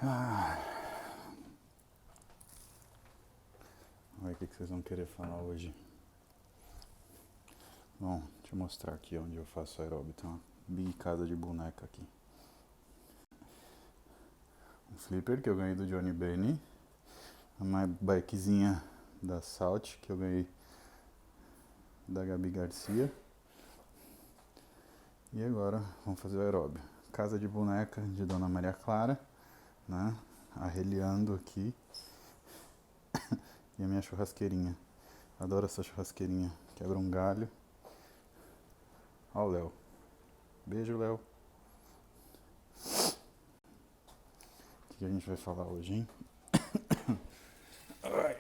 Ah, Olha o que vocês vão querer falar hoje. Bom, deixa eu mostrar aqui onde eu faço aeróbio. Tem uma big casa de boneca aqui. Um flipper que eu ganhei do Johnny Benny. Uma bikezinha da Salt que eu ganhei da Gabi Garcia. E agora vamos fazer o aeróbio. Casa de boneca de Dona Maria Clara, né? Arreliando aqui. E a minha churrasqueirinha. Adoro essa churrasqueirinha. Quebra um galho. Ó o Léo. Beijo, Léo. O que a gente vai falar hoje, hein? Ai.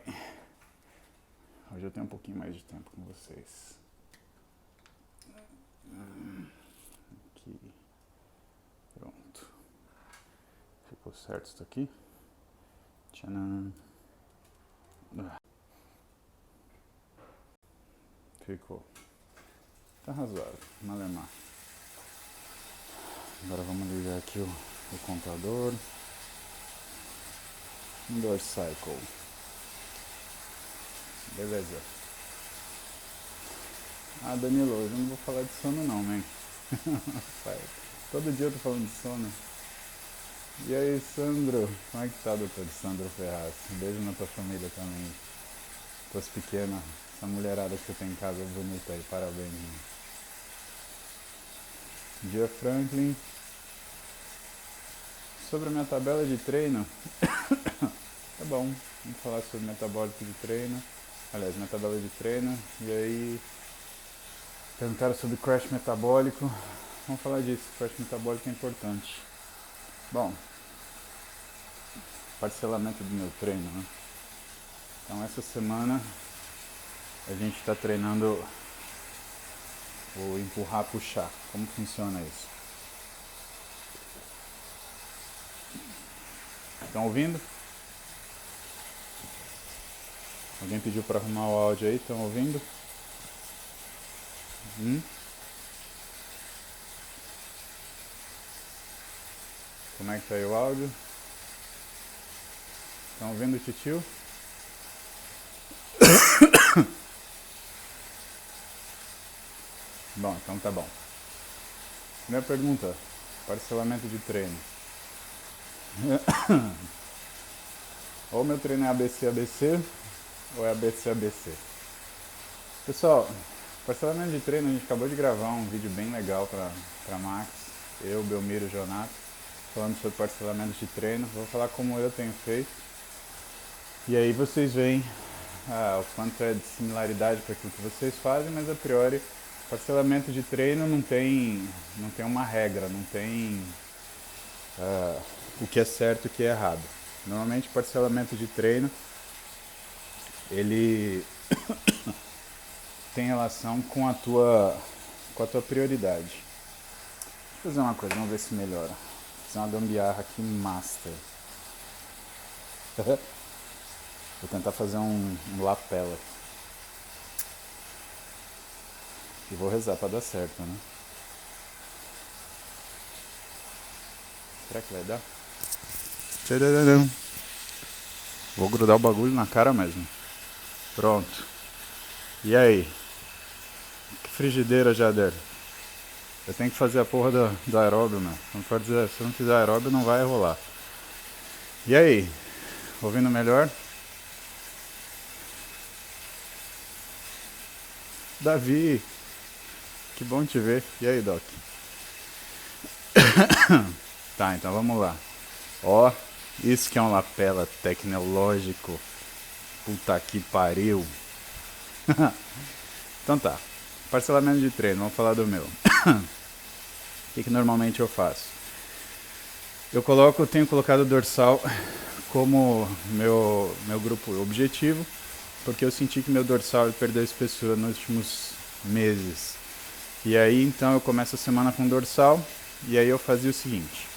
Hoje eu tenho um pouquinho mais de tempo com vocês. Aqui. Pronto. Ficou certo isso aqui? Tchanan. Ficou. Tá razoável. Malemar. Agora vamos ligar aqui o contador. Indoor Cycle. Beleza. Ah, Danilo, hoje eu não vou falar de sono não, man. Todo dia eu tô falando de sono. E aí, Sandro? Como é que tá, doutor Sandro Ferraz? Um beijo na tua família também. Tuas pequenas, essa mulherada que você tem em casa bonita aí, parabéns. Né? Dia Franklin. Sobre a minha tabela de treino, tá bom, vamos falar sobre metabólico de treino. Aliás, minha tabela de treino. E aí, perguntaram sobre crash metabólico. Vamos falar disso, crash metabólico é importante. Bom, parcelamento do meu treino, né? Então essa semana a gente está treinando o empurrar, puxar. Como funciona isso? Estão ouvindo? Alguém pediu para arrumar o áudio aí? Estão ouvindo? Como é que tá aí o áudio? Estão ouvindo o titio? Bom, então tá bom. Primeira pergunta, parcelamento de treino. Ou meu treino é ABC-ABC, ou é ABC-ABC. Pessoal, parcelamento de treino, a gente acabou de gravar um vídeo bem legal pra Max, eu, Belmiro e Jonato, falando sobre parcelamento de treino. Vou falar como eu tenho feito. E aí vocês veem o quanto é de similaridade para aquilo que vocês fazem, mas a priori, parcelamento de treino não tem uma regra, não tem o que é certo e o que é errado. Normalmente, parcelamento de treino, ele tem relação com a tua prioridade. Deixa eu fazer uma coisa, vamos ver se melhora. Vou fazer uma gambiarra aqui master. Vou tentar fazer um lapela. E vou rezar pra dar certo, né? Será que vai dar? Tcharam. Vou grudar o bagulho na cara mesmo. Pronto. E aí? Que frigideira, Jader? Eu tenho que fazer a porra do aeróbio, meu. Se eu não fizer aeróbio, não vai rolar. E aí? Ouvindo melhor? Davi! Que bom te ver. E aí, Doc? Tá, então vamos lá. Ó, isso que é um lapela tecnológico. Puta que pariu. Então tá. Parcelamento de treino, vamos falar do meu. O que normalmente eu faço? Eu tenho colocado o dorsal como meu grupo objetivo, porque eu senti que meu dorsal perdeu espessura nos últimos meses. E aí então eu começo a semana com dorsal, e aí eu fazia o seguinte: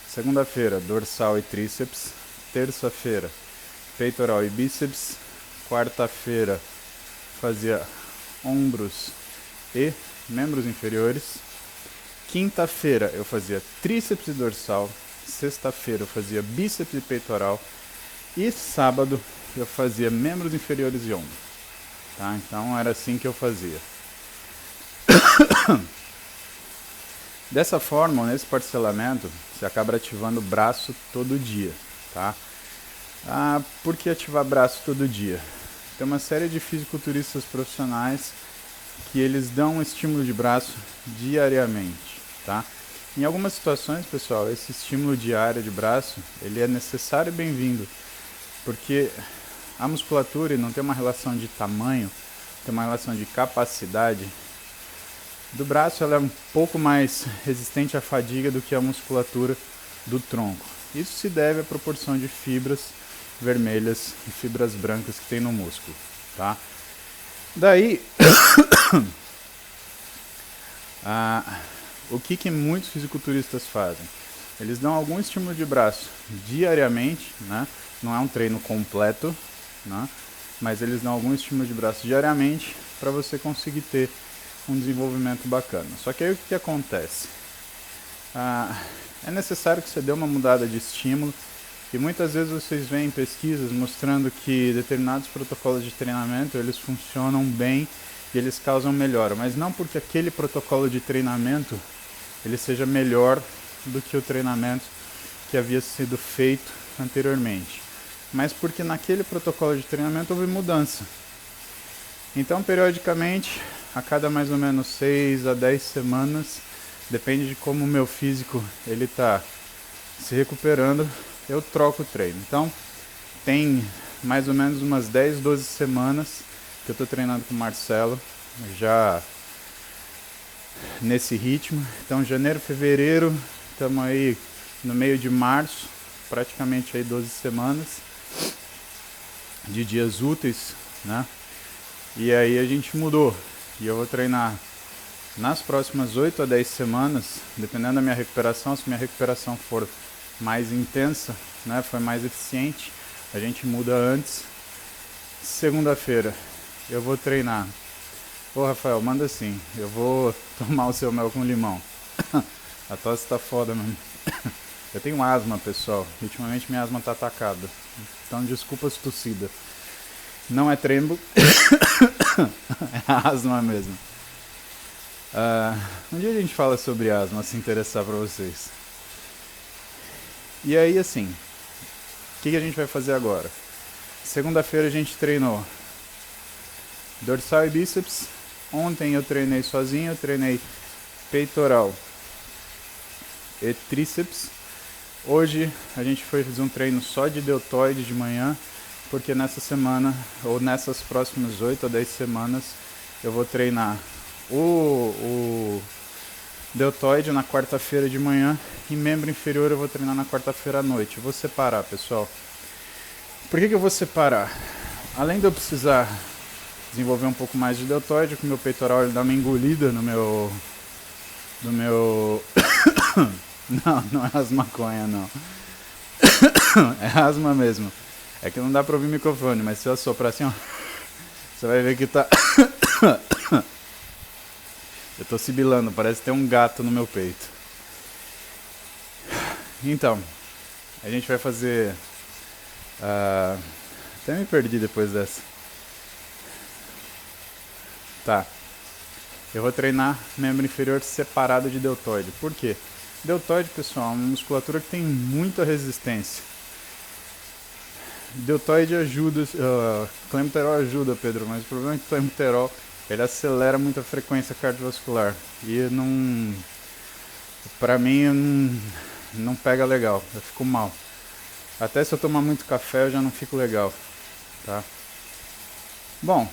segunda-feira, dorsal e tríceps. Terça-feira, peitoral e bíceps. Quarta-feira, fazia ombros e membros inferiores. Quinta-feira, eu fazia tríceps e dorsal. sexta-feira eu fazia bíceps e peitoral e sábado eu fazia membros inferiores e ombro, tá? Então era assim que eu fazia. Dessa forma, nesse parcelamento, você acaba ativando o braço todo dia, tá? Por que ativar braço todo dia? Tem uma série de fisiculturistas profissionais que eles dão um estímulo de braço diariamente, tá? Em algumas situações, pessoal, esse estímulo diário de braço, ele é necessário e bem-vindo, porque a musculatura não tem uma relação de tamanho, tem uma relação de capacidade. Do braço ela é um pouco mais resistente à fadiga do que a musculatura do tronco. Isso se deve à proporção de fibras vermelhas e fibras brancas que tem no músculo, tá? Daí, o que muitos fisiculturistas fazem? Eles dão algum estímulo de braço diariamente, né? Não é um treino completo, né? Mas eles dão algum estímulo de braço diariamente para você conseguir ter um desenvolvimento bacana. Só que aí o que acontece? É necessário que você dê uma mudada de estímulo e muitas vezes vocês veem pesquisas mostrando que determinados protocolos de treinamento eles funcionam bem e eles causam melhora, mas não porque aquele protocolo de treinamento ele seja melhor do que o treinamento que havia sido feito anteriormente, mas porque naquele protocolo de treinamento houve mudança. Então, periodicamente, a cada mais ou menos 6 a 10 semanas, depende de como o meu físico ele está se recuperando, eu troco o treino. Então, tem mais ou menos umas 10, 12 semanas que eu estou treinando com o Marcelo, já nesse ritmo. Então, janeiro, fevereiro, estamos aí no meio de março, praticamente aí 12 semanas de dias úteis, né? E aí a gente mudou, e eu vou treinar nas próximas 8 a 10 semanas, dependendo da minha recuperação. Se minha recuperação for mais intensa, né, for mais eficiente, a gente muda antes. Segunda-feira eu vou treinar. Ô Rafael, manda assim, eu vou tomar o seu mel com limão. A tosse tá foda, mano. Eu tenho asma, pessoal, ultimamente minha asma tá atacada, então desculpa se tossida. Não é trembo, é asma mesmo. Um dia a gente fala sobre asma, se interessar pra vocês. E aí, assim, o que a gente vai fazer agora? Segunda-feira a gente treinou dorsal e bíceps. Ontem eu treinei sozinho, eu treinei peitoral e tríceps. Hoje a gente foi fazer um treino só de deltoide de manhã, porque nessa semana, ou nessas próximas 8 a 10 semanas, eu vou treinar o deltoide na quarta-feira de manhã e membro inferior eu vou treinar na quarta-feira à noite. Eu vou separar, pessoal. Por que eu vou separar? Além de eu precisar desenvolver um pouco mais de deltoide, que o meu peitoral ele dá uma engolida no meu... Não é as maconha, não. É asma mesmo. É que não dá pra ouvir o microfone, mas se eu assoprar assim, ó, você vai ver que tá... Eu tô sibilando, parece ter um gato no meu peito. Então, a gente vai fazer... Até me perdi depois dessa. Tá. Eu vou treinar membro inferior separado de deltoide. Por quê? Deltoide, pessoal, é uma musculatura que tem muita resistência. Deltoide ajuda, clenbuterol ajuda, Pedro, mas o problema é que o clenbuterol ele acelera muito a frequência cardiovascular e não, pra mim não pega legal, eu fico mal. Até se eu tomar muito café eu já não fico legal, tá? Bom,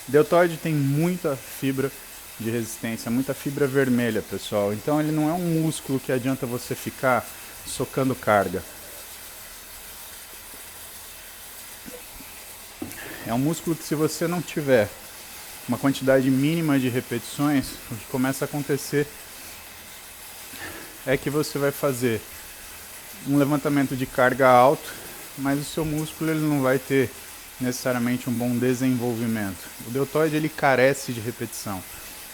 deltoide tem muita fibra de resistência, muita fibra vermelha, pessoal. Então ele não é um músculo que adianta você ficar socando carga. É um músculo que se você não tiver uma quantidade mínima de repetições, o que começa a acontecer é que você vai fazer um levantamento de carga alto, mas o seu músculo ele não vai ter necessariamente um bom desenvolvimento. O deltoide ele carece de repetição.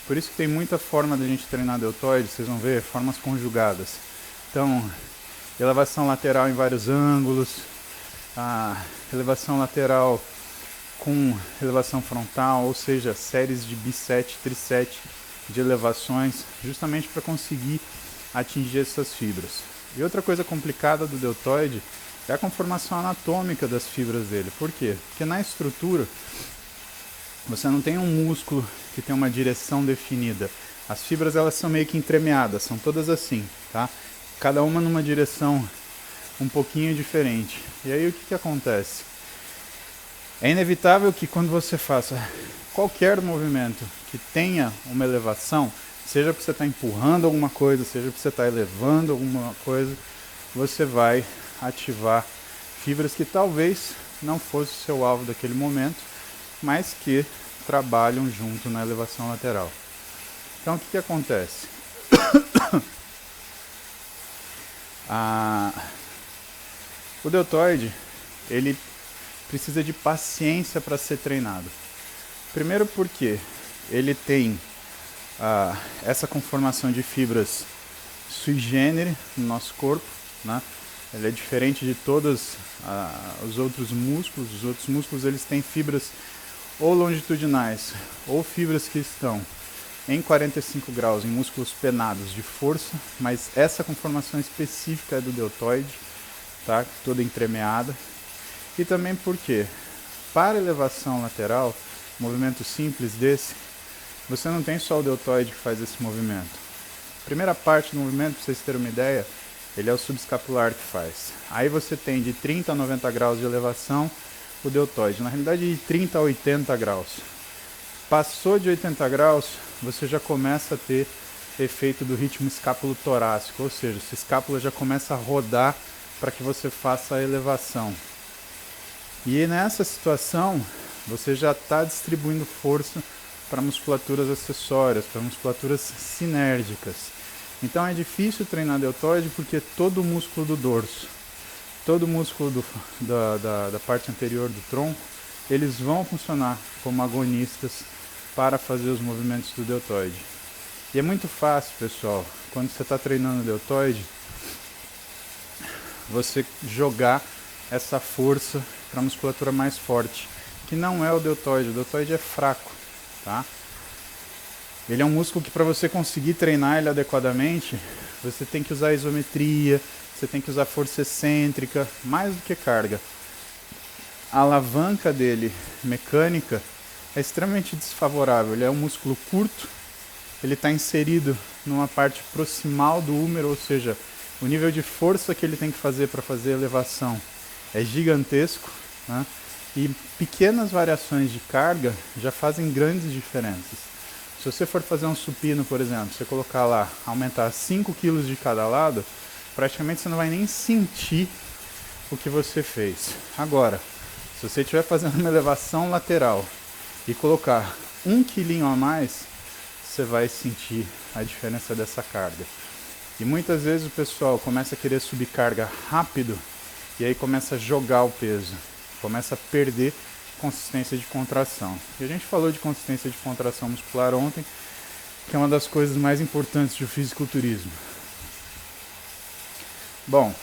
Por isso que tem muita forma da gente treinar deltoide, vocês vão ver formas conjugadas. Então, elevação lateral em vários ângulos, a elevação lateral com elevação frontal, ou seja, séries de bisete, trisete de elevações, justamente para conseguir atingir essas fibras. E outra coisa complicada do deltoide é a conformação anatômica das fibras dele. Por quê? Porque na estrutura você não tem um músculo que tem uma direção definida. As fibras elas são meio que entremeadas, são todas assim, tá? Cada uma numa direção um pouquinho diferente. E aí o que acontece? É inevitável que quando você faça qualquer movimento que tenha uma elevação, seja porque você está empurrando alguma coisa, seja porque você está elevando alguma coisa, você vai ativar fibras que talvez não fosse o seu alvo daquele momento, mas que trabalham junto na elevação lateral. Então o que acontece? O deltoide, ele precisa de paciência para ser treinado. Primeiro porque ele tem essa conformação de fibras sui generis no nosso corpo, né? Ele é diferente de todos os outros músculos. Os outros músculos eles têm fibras ou longitudinais ou fibras que estão em 45 graus em músculos penados de força, mas essa conformação específica é do deltoide, tá? Toda entremeada. E também porque para elevação lateral, movimento simples desse, você não tem só o deltoide que faz esse movimento. A primeira parte do movimento, para vocês terem uma ideia, ele é o subescapular que faz. Aí você tem de 30 a 90 graus de elevação o deltoide, na realidade de 30 a 80 graus. Passou de 80 graus, você já começa a ter efeito do ritmo escápulo-torácico, ou seja, a escápula já começa a rodar para que você faça a elevação. E nessa situação, você já está distribuindo força para musculaturas acessórias, para musculaturas sinérgicas. Então é difícil treinar deltoide porque todo o músculo do dorso, todo o músculo da parte anterior do tronco, eles vão funcionar como agonistas para fazer os movimentos do deltoide. E é muito fácil, pessoal, quando você está treinando deltoide, você jogar essa força para a musculatura mais forte, que não é o deltoide é fraco, tá? Ele é um músculo que para você conseguir treinar ele adequadamente, você tem que usar isometria, você tem que usar força excêntrica, mais do que carga. A alavanca dele, mecânica, é extremamente desfavorável. Ele é um músculo curto, ele está inserido numa parte proximal do húmero, ou seja, o nível de força que ele tem que fazer para fazer a elevação é gigantesco, né? E pequenas variações de carga já fazem grandes diferenças. Se você for fazer um supino, por exemplo, você colocar lá, aumentar 5 kg de cada lado, praticamente você não vai nem sentir o que você fez. Agora, se você estiver fazendo uma elevação lateral e colocar 1 kg a mais, você vai sentir a diferença dessa carga. E muitas vezes o pessoal começa a querer subir carga rápido e aí começa a jogar o peso, começa a perder consistência de contração. E a gente falou de consistência de contração muscular ontem, que é uma das coisas mais importantes do fisiculturismo. Bom,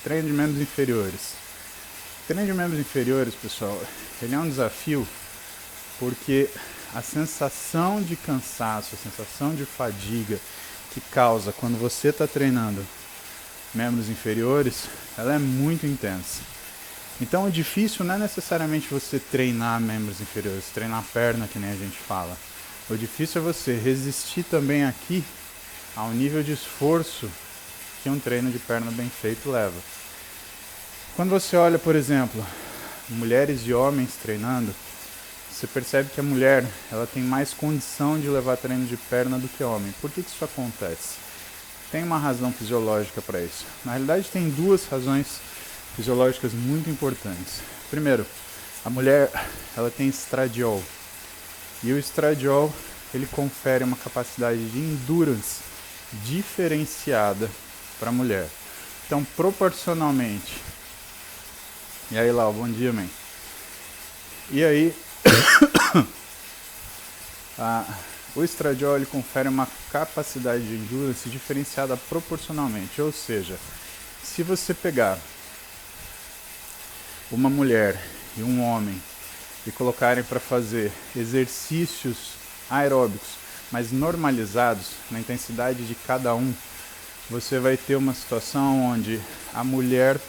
treino de membros inferiores. Treino de membros inferiores, pessoal, ele é um desafio porque a sensação de cansaço, a sensação de fadiga que causa quando você está treinando membros inferiores, ela é muito intensa. Então o difícil não é necessariamente você treinar membros inferiores, treinar a perna, que nem a gente fala. O difícil é você resistir também aqui ao nível de esforço que um treino de perna bem feito leva. Quando você olha, por exemplo, mulheres e homens treinando, você percebe que a mulher ela tem mais condição de levar treino de perna do que o homem. Por que isso acontece? Tem uma razão fisiológica para isso. Na realidade, tem duas razões fisiológicas muito importantes. Primeiro, a mulher ela tem estradiol. E o estradiol ele confere uma capacidade de endurance diferenciada para a mulher. Então, proporcionalmente... E aí, Lau, bom dia, man. E aí... O estradiol ele confere uma capacidade de endurance diferenciada proporcionalmente, ou seja, se você pegar uma mulher e um homem e colocarem para fazer exercícios aeróbicos, mas normalizados na intensidade de cada um, você vai ter uma situação onde a mulher,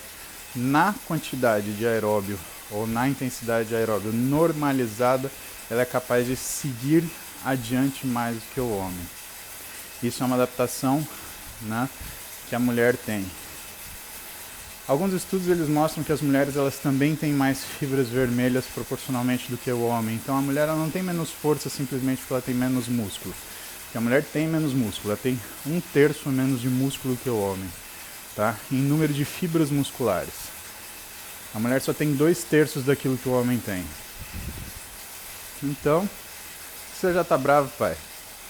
na quantidade de aeróbio ou na intensidade de aeróbio normalizada, ela é capaz de seguir adiante mais do que o homem. Isso é uma adaptação, né, que a mulher tem. Alguns estudos eles mostram que as mulheres elas também têm mais fibras vermelhas proporcionalmente do que o homem. Então a mulher ela não tem menos força simplesmente porque ela tem menos músculo. Porque a mulher tem menos músculo, ela tem 1/3 menos de músculo que o homem, tá? Em número de fibras musculares. A mulher só tem 2/3 daquilo que o homem tem. Então, você já tá bravo, pai?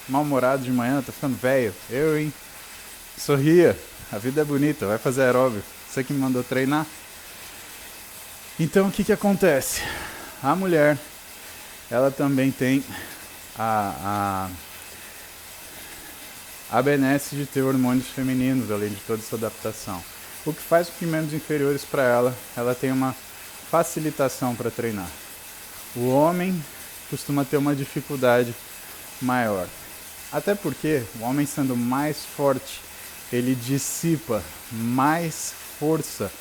Mal-humorado de manhã, tá ficando velho? Eu, hein? Sorria, a vida é bonita, vai fazer aeróbio. Você que me mandou treinar. Então, o que acontece? A mulher, ela também tem a benesse de ter hormônios femininos, além de toda essa adaptação. O que faz com que membros inferiores para ela tenha uma facilitação para treinar. O homem costuma ter uma dificuldade maior. Até porque o homem sendo mais forte, ele dissipa mais força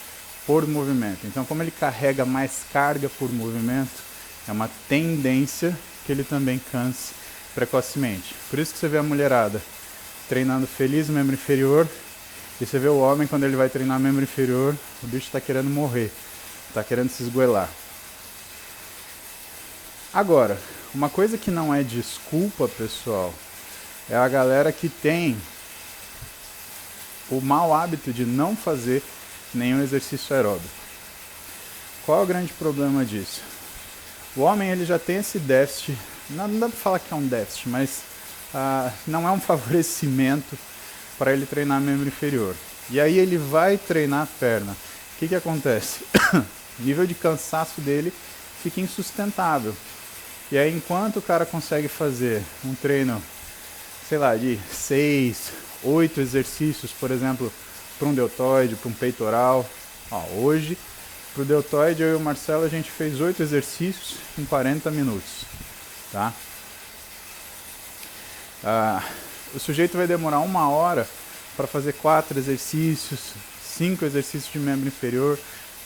por movimento. Então, como ele carrega mais carga por movimento, é uma tendência que ele também canse precocemente. Por isso que você vê a mulherada treinando feliz membro inferior, e você vê o homem quando ele vai treinar membro inferior, o bicho está querendo morrer, está querendo se esgoelar. Agora, uma coisa que não é desculpa, pessoal, é a galera que tem o mau hábito de não fazer nenhum exercício aeróbico. Qual é o grande problema disso? O homem ele já tem esse déficit, não dá para falar que é um déficit, mas não é um favorecimento para ele treinar membro inferior. E aí ele vai treinar a perna. O que acontece? O nível de cansaço dele fica insustentável. E aí enquanto o cara consegue fazer um treino, sei lá, de 6, 8 exercícios, por exemplo, para um deltoide, para um peitoral. Hoje, para o deltoide, eu e o Marcelo, a gente fez 8 exercícios em 40 minutos. Tá? O sujeito vai demorar 1 hora para fazer 4 exercícios, 5 exercícios de membro inferior,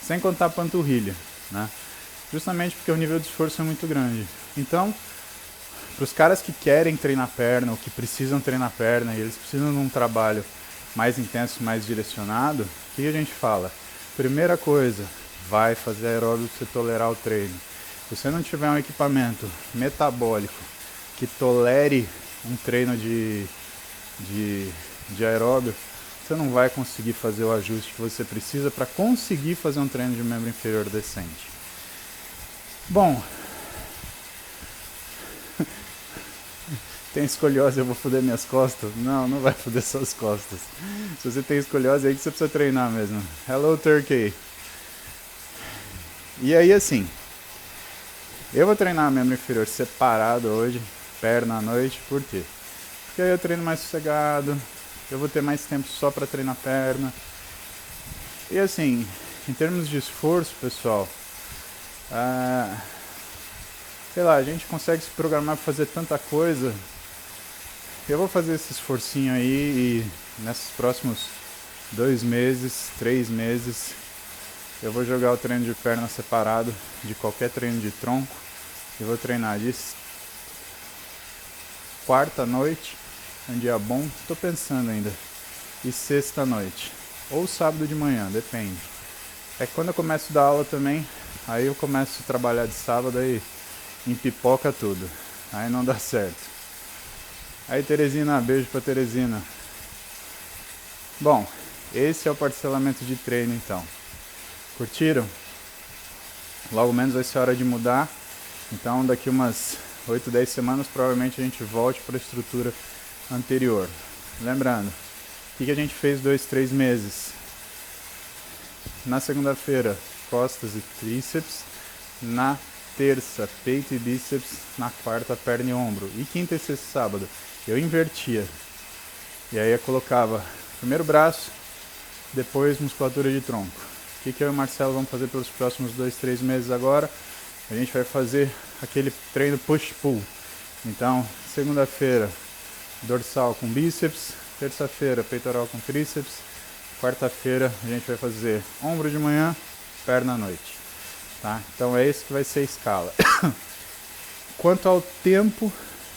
sem contar a panturrilha, né? Justamente porque o nível de esforço é muito grande. Então, para os caras que querem treinar perna, ou que precisam treinar perna, e eles precisam de um trabalho mais intenso, mais direcionado, o que a gente fala? Primeira coisa, vai fazer aeróbico para você tolerar o treino. Se você não tiver um equipamento metabólico que tolere um treino de aeróbio, você não vai conseguir fazer o ajuste que você precisa para conseguir fazer um treino de membro inferior decente. Bom, tem escoliose, eu vou foder minhas costas? Não vai foder suas costas. Se você tem escoliose, é aí que você precisa treinar mesmo. Hello, Turkey. E aí, assim, eu vou treinar membro inferior separado hoje, perna à noite, por quê? Porque aí eu treino mais sossegado, eu vou ter mais tempo só para treinar perna. E assim, em termos de esforço, pessoal, sei lá, a gente consegue se programar para fazer tanta coisa. Eu vou fazer esse esforcinho aí e nesses próximos 2 meses, 3 meses, eu vou jogar o treino de perna separado de qualquer treino de tronco. Eu vou treinar de quarta noite, um dia bom, estou pensando ainda, e sexta noite, ou sábado de manhã, depende. É que quando eu começo a dar aula também, aí eu começo a trabalhar de sábado e empipoca tudo, aí não dá certo. Aí Teresina, beijo pra Teresina. Bom, esse é o parcelamento de treino então. Curtiram? Logo menos vai ser hora de mudar. Então daqui umas 8, 10 semanas provavelmente a gente volte para a estrutura anterior. Lembrando, o que a gente fez 2, 3 meses? Na segunda-feira, costas e tríceps. Na terça, peito e bíceps, na quarta, perna e ombro. E quinta e sexta e sábado, eu invertia. E aí eu colocava primeiro braço, depois musculatura de tronco. O que eu e o Marcelo vamos fazer pelos próximos 2-3 meses agora? A gente vai fazer aquele treino push-pull. Então, segunda-feira, dorsal com bíceps, terça-feira, peitoral com tríceps, quarta-feira a gente vai fazer ombro de manhã, perna à noite. Tá? Então é esse que vai ser a escala. Quanto ao tempo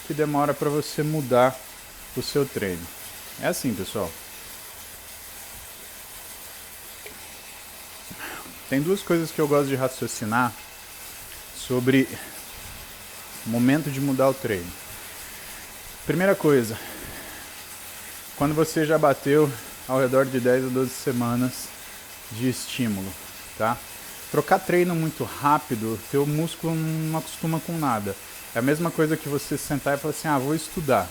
que demora para você mudar o seu treino. É assim, pessoal. Tem duas coisas que eu gosto de raciocinar sobre o momento de mudar o treino. Primeira coisa, quando você já bateu ao redor de 10 a 12 semanas de estímulo, tá? Trocar treino muito rápido, teu músculo não acostuma com nada. É a mesma coisa que você sentar e falar assim, vou estudar.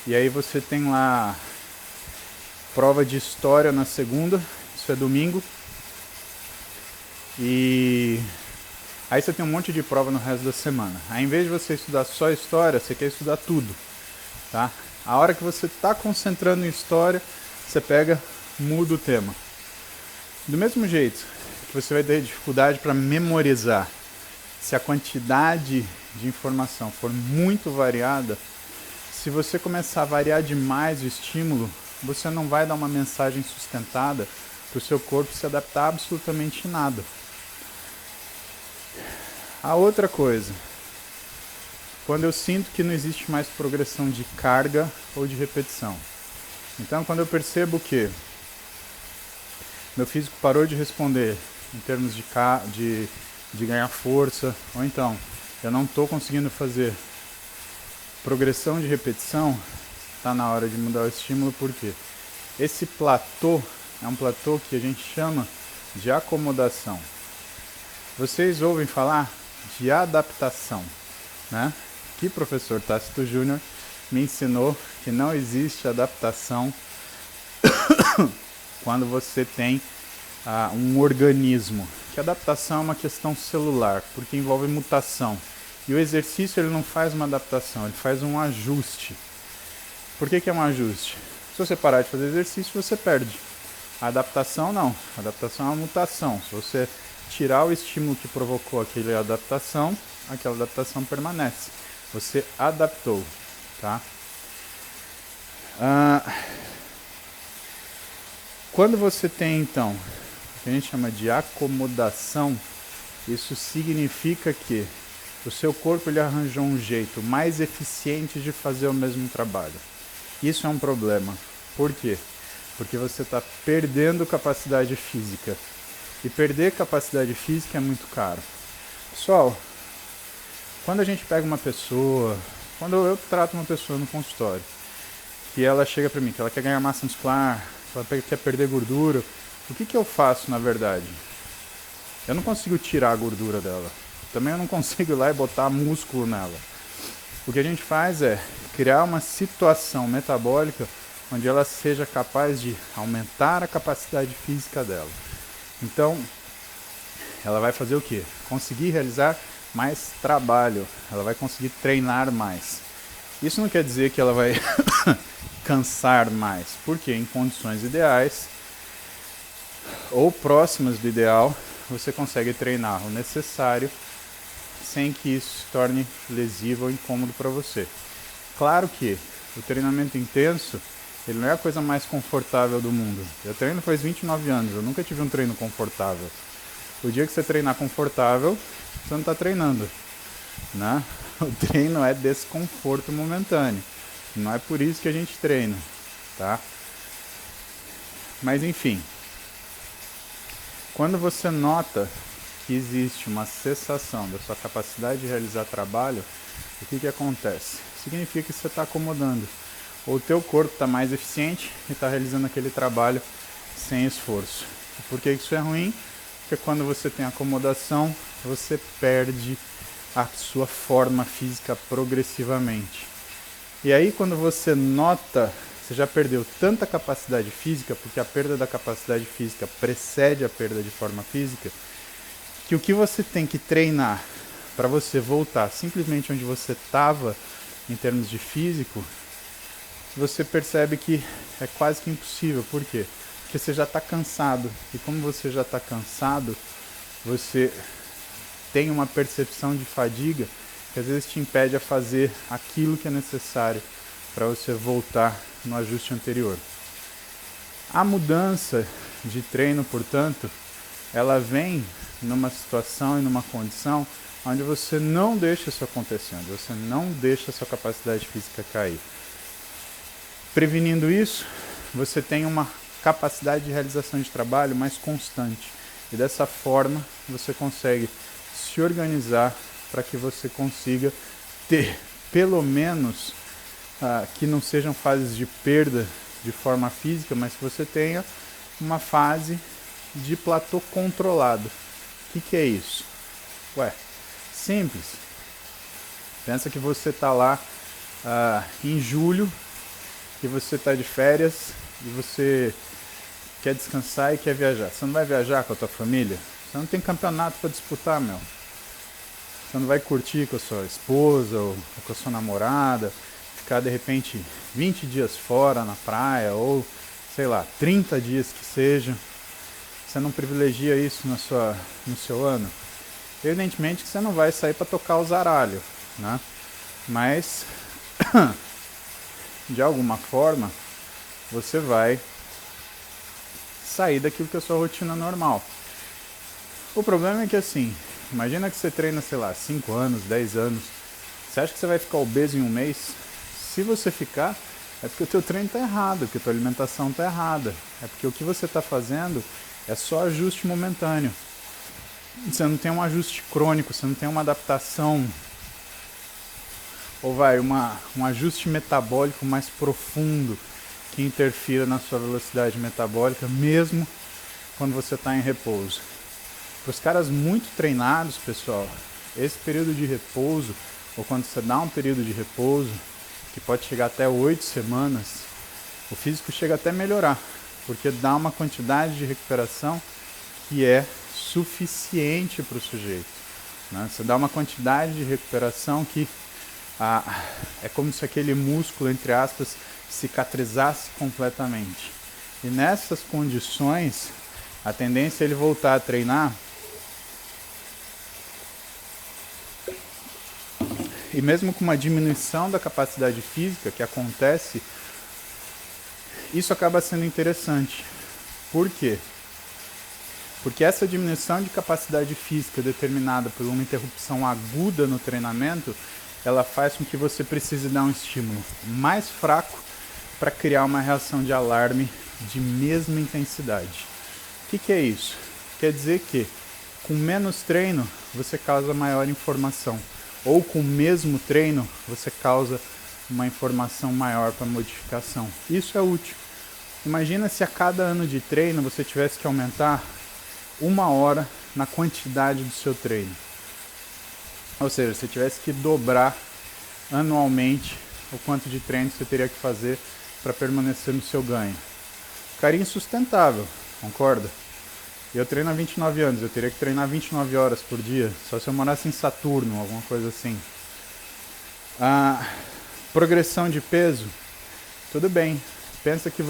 E aí você tem lá prova de história na segunda, isso é domingo. E aí você tem um monte de prova no resto da semana. Aí, em vez de você estudar só história, você quer estudar tudo, tá? A hora que você está concentrando em história, você pega, muda o tema. Do mesmo jeito que você vai ter dificuldade para memorizar, se a quantidade de informação for muito variada, se você começar a variar demais o estímulo, você não vai dar uma mensagem sustentada para o seu corpo se adaptar a absolutamente nada. A outra coisa, quando eu sinto que não existe mais progressão de carga ou de repetição. Então, quando eu percebo que meu físico parou de responder em termos de ganhar força, ou então eu não estou conseguindo fazer progressão de repetição, está na hora de mudar o estímulo, porque esse platô é um platô que a gente chama de acomodação. Vocês ouvem falar de adaptação, né? Que o professor Tácito Júnior me ensinou que não existe adaptação quando você tem um organismo. Que adaptação é uma questão celular, porque envolve mutação. E o exercício ele não faz uma adaptação, ele faz um ajuste. Por que é um ajuste? Se você parar de fazer exercício, você perde. A adaptação não. A adaptação é uma mutação. Se você tirar o estímulo que provocou aquela adaptação permanece. Você adaptou, tá? Quando você tem, então, o que a gente chama de acomodação, isso significa que o seu corpo ele arranjou um jeito mais eficiente de fazer o mesmo trabalho. Isso é um problema. Por quê? Porque você está perdendo capacidade física. E perder capacidade física é muito caro. Pessoal, quando a gente pega uma pessoa, quando eu trato uma pessoa no consultório, que ela chega para mim, que ela quer ganhar massa muscular, que ela quer perder gordura, o que eu faço na verdade? Eu não consigo tirar a gordura dela. Também eu não consigo ir lá e botar músculo nela. O que a gente faz é criar uma situação metabólica onde ela seja capaz de aumentar a capacidade física dela. Então, ela vai fazer o quê? Conseguir realizar mais trabalho. Ela vai conseguir treinar mais. Isso não quer dizer que ela vai cansar mais. Porque em condições ideais, ou próximas do ideal, você consegue treinar o necessário sem que isso se torne lesivo ou incômodo para você. Claro que o treinamento intenso ele não é a coisa mais confortável do mundo. Eu treino faz 29 anos, eu nunca tive um treino confortável. O dia que você treinar confortável, você não está treinando, né? O treino é desconforto momentâneo. Não é por isso que a gente treina, tá? Mas enfim, quando você nota que existe uma cessação da sua capacidade de realizar trabalho, o que acontece? Significa que você está acomodando. Ou o teu corpo está mais eficiente e está realizando aquele trabalho sem esforço. E por que isso é ruim? Porque quando você tem acomodação, você perde a sua forma física progressivamente. E aí quando você nota, você já perdeu tanta capacidade física, porque a perda da capacidade física precede a perda de forma física, que o que você tem que treinar para você voltar simplesmente onde você estava em termos de físico, você percebe que é quase que impossível. Por quê? Porque você já está cansado. E como você já está cansado, você tem uma percepção de fadiga que às vezes te impede a fazer aquilo que é necessário para você voltar no ajuste anterior. A mudança de treino, portanto, ela vem numa situação e numa condição onde você não deixa isso acontecendo, você não deixa a sua capacidade física cair. Prevenindo isso, você tem uma capacidade de realização de trabalho mais constante. E dessa forma, você consegue se organizar para que você consiga ter, pelo menos, que não sejam fases de perda de forma física, mas que você tenha uma fase de platô controlado. O que é isso? Simples. Pensa que você está lá em julho, que você está de férias e você quer descansar e quer viajar. Você não vai viajar com a tua família? Você não tem campeonato para disputar, meu. Você não vai curtir com a sua esposa ou com a sua namorada, ficar de repente 20 dias fora na praia ou, sei lá, 30 dias que seja. Você não privilegia isso no seu ano? Evidentemente que você não vai sair para tocar o zaralho, né? Mas, de alguma forma, você vai sair daquilo que é a sua rotina normal. O problema é que assim, imagina que você treina, sei lá, 5 anos, 10 anos. Você acha que você vai ficar obeso em um mês? Se você ficar, é porque o teu treino está errado, porque a tua alimentação está errada. É porque o que você está fazendo é só ajuste momentâneo. Você não tem um ajuste crônico, você não tem uma adaptação, ou um ajuste metabólico mais profundo que interfira na sua velocidade metabólica, mesmo quando você está em repouso. Para os caras muito treinados, pessoal, esse período de repouso, ou quando você dá um período de repouso, que pode chegar até 8 semanas, o físico chega até a melhorar, porque dá uma quantidade de recuperação que é suficiente para o sujeito, né? Você dá uma quantidade de recuperação que é como se aquele músculo, entre aspas, cicatrizasse completamente. E nessas condições, a tendência é ele voltar a treinar, e mesmo com uma diminuição da capacidade física que acontece, isso acaba sendo interessante. Por quê? Porque essa diminuição de capacidade física determinada por uma interrupção aguda no treinamento, ela faz com que você precise dar um estímulo mais fraco para criar uma reação de alarme de mesma intensidade. O que é isso? Quer dizer que com menos treino você causa maior informação, ou com o mesmo treino você causa uma informação maior para modificação. Isso é útil. Imagina se a cada ano de treino você tivesse que aumentar 1 hora na quantidade do seu treino. Ou seja, você tivesse que dobrar anualmente o quanto de treino você teria que fazer para permanecer no seu ganho. Ficaria insustentável, concorda? Eu treino há 29 anos, eu teria que treinar 29 horas por dia, só se eu morasse em Saturno, alguma coisa assim. A progressão de peso, tudo bem. Pensa que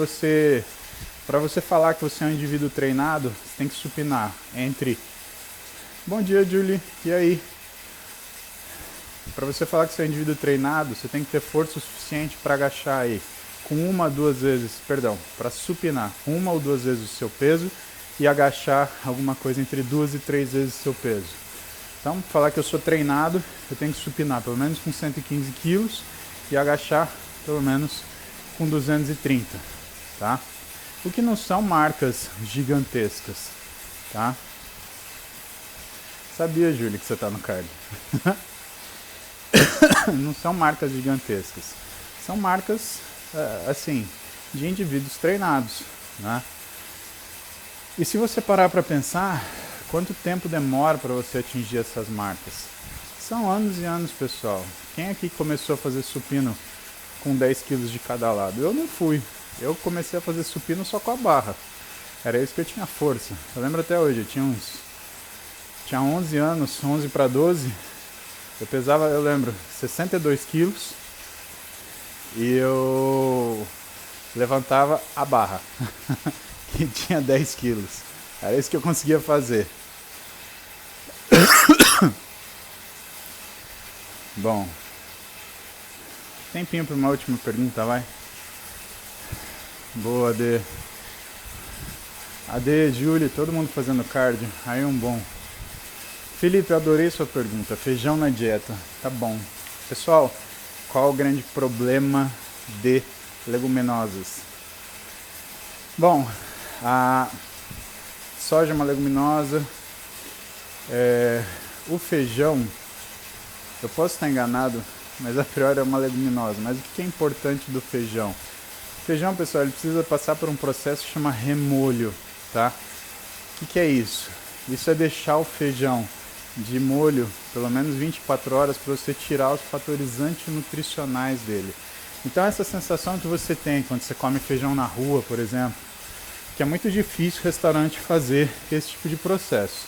para você falar que você é um indivíduo treinado, você tem que supinar entre bom dia, Julie, e aí? Para você falar que você é um indivíduo treinado, você tem que ter força o suficiente para agachar aí com 1 a 2 vezes, para supinar 1 ou 2 vezes o seu peso e agachar alguma coisa entre 2 e 3 vezes o seu peso. Então, para falar que eu sou treinado, eu tenho que supinar pelo menos com 115 quilos e agachar pelo menos com 230, tá? O que não são marcas gigantescas, tá? Sabia, Júlia, que você tá no cardio. Não são marcas gigantescas. São marcas, assim, de indivíduos treinados, né? E se você parar para pensar, quanto tempo demora para você atingir essas marcas? São anos e anos, pessoal. Quem aqui começou a fazer supino com 10 quilos de cada lado? Eu não fui. Eu comecei a fazer supino só com a barra. Era isso que eu tinha força. Eu lembro até hoje, eu tinha 11 anos, 11 para 12, Eu pesava, eu lembro, 62 quilos e eu levantava a barra, que tinha 10 quilos. Era isso que eu conseguia fazer. Bom, tempinho para uma última pergunta, vai. Boa, Ade. Ade, Júlia, todo mundo fazendo cardio. Aí bom. Felipe, eu adorei sua pergunta. Feijão na dieta. Tá bom. Pessoal, qual o grande problema de leguminosas? Bom, a soja é uma leguminosa. O feijão, eu posso estar enganado, mas a priori é uma leguminosa. Mas o que é importante do feijão? O feijão, pessoal, ele precisa passar por um processo que chama remolho, tá? O que é isso? Isso é deixar o feijão de molho pelo menos 24 horas para você tirar os fatores antinutricionais dele. Então essa sensação que você tem quando você come feijão na rua, por exemplo, que é muito difícil o restaurante fazer esse tipo de processo,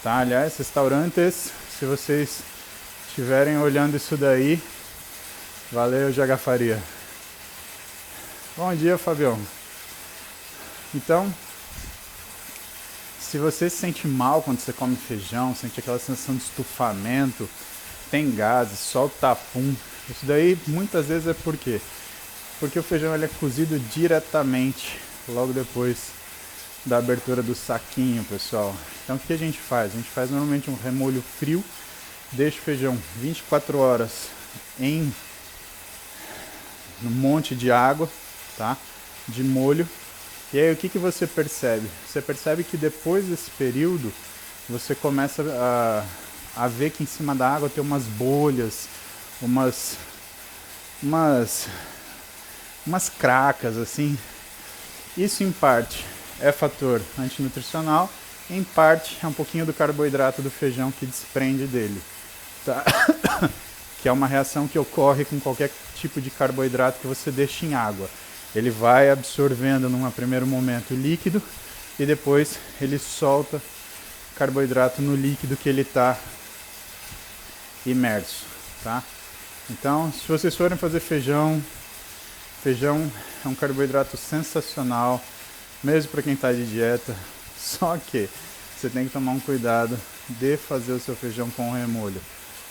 tá? Aliás, restaurantes, se vocês estiverem olhando isso daí, valeu, Jaga Faria. Bom dia, Fabião. Então, se você se sente mal quando você come feijão, sente aquela sensação de estufamento, tem gases, solta apum, isso daí muitas vezes é por quê? Porque o feijão ele é cozido diretamente logo depois da abertura do saquinho, pessoal. Então o que a gente faz? A gente faz normalmente um remolho frio, deixa o feijão 24 horas em um monte de água, tá? De molho. E aí o que você percebe? Você percebe que depois desse período você começa a ver que em cima da água tem umas bolhas, umas cracas assim. Isso em parte é fator antinutricional, em parte é um pouquinho do carboidrato do feijão que desprende dele, tá? Que é uma reação que ocorre com qualquer tipo de carboidrato que você deixa em água. Ele vai absorvendo num primeiro momento o líquido e depois ele solta carboidrato no líquido que ele está imerso, tá? Então, se vocês forem fazer feijão é um carboidrato sensacional, mesmo para quem está de dieta, só que você tem que tomar um cuidado de fazer o seu feijão com remolho.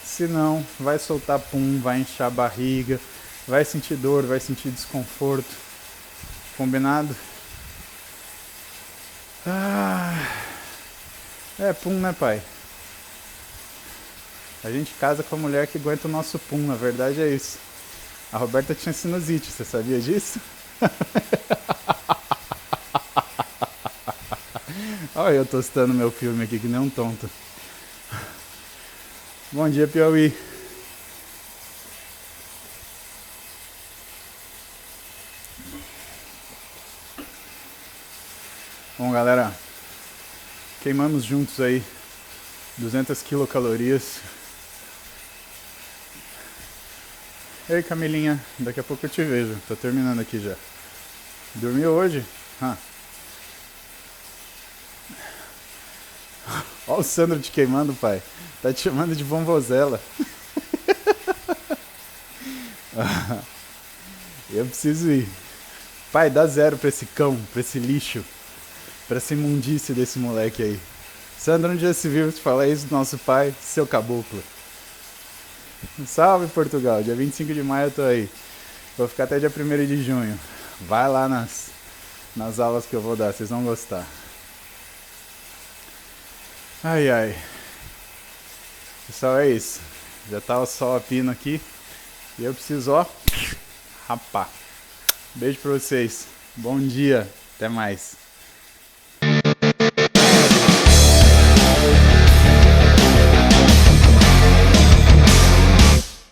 Senão, vai soltar pum, vai inchar a barriga, vai sentir dor, vai sentir desconforto. Combinado? Pum, né, pai? A gente casa com a mulher que aguenta o nosso pum, na verdade é isso. A Roberta tinha sinusite, você sabia disso? Olha eu tostando meu filme aqui que nem um tonto. Bom dia, Piauí. Bom, galera, queimamos juntos aí 200 quilocalorias. Ei, Camilinha, daqui a pouco eu te vejo. Tô terminando aqui já. Dormiu hoje? Olha o Sandro te queimando, pai. Tá te chamando de vovozela. Eu preciso ir. Pai, dá 0 pra esse cão, pra esse lixo, pra essa imundície desse moleque aí. Sandro, onde já se viu falar isso do nosso pai, seu caboclo. Salve, Portugal. Dia 25 de maio eu tô aí. Vou ficar até dia 1º de junho. Vai lá nas aulas que eu vou dar, vocês vão gostar. Ai, ai. Pessoal, é isso. Já tá o sol a pino aqui. E eu preciso, rapar. Beijo pra vocês. Bom dia. Até mais.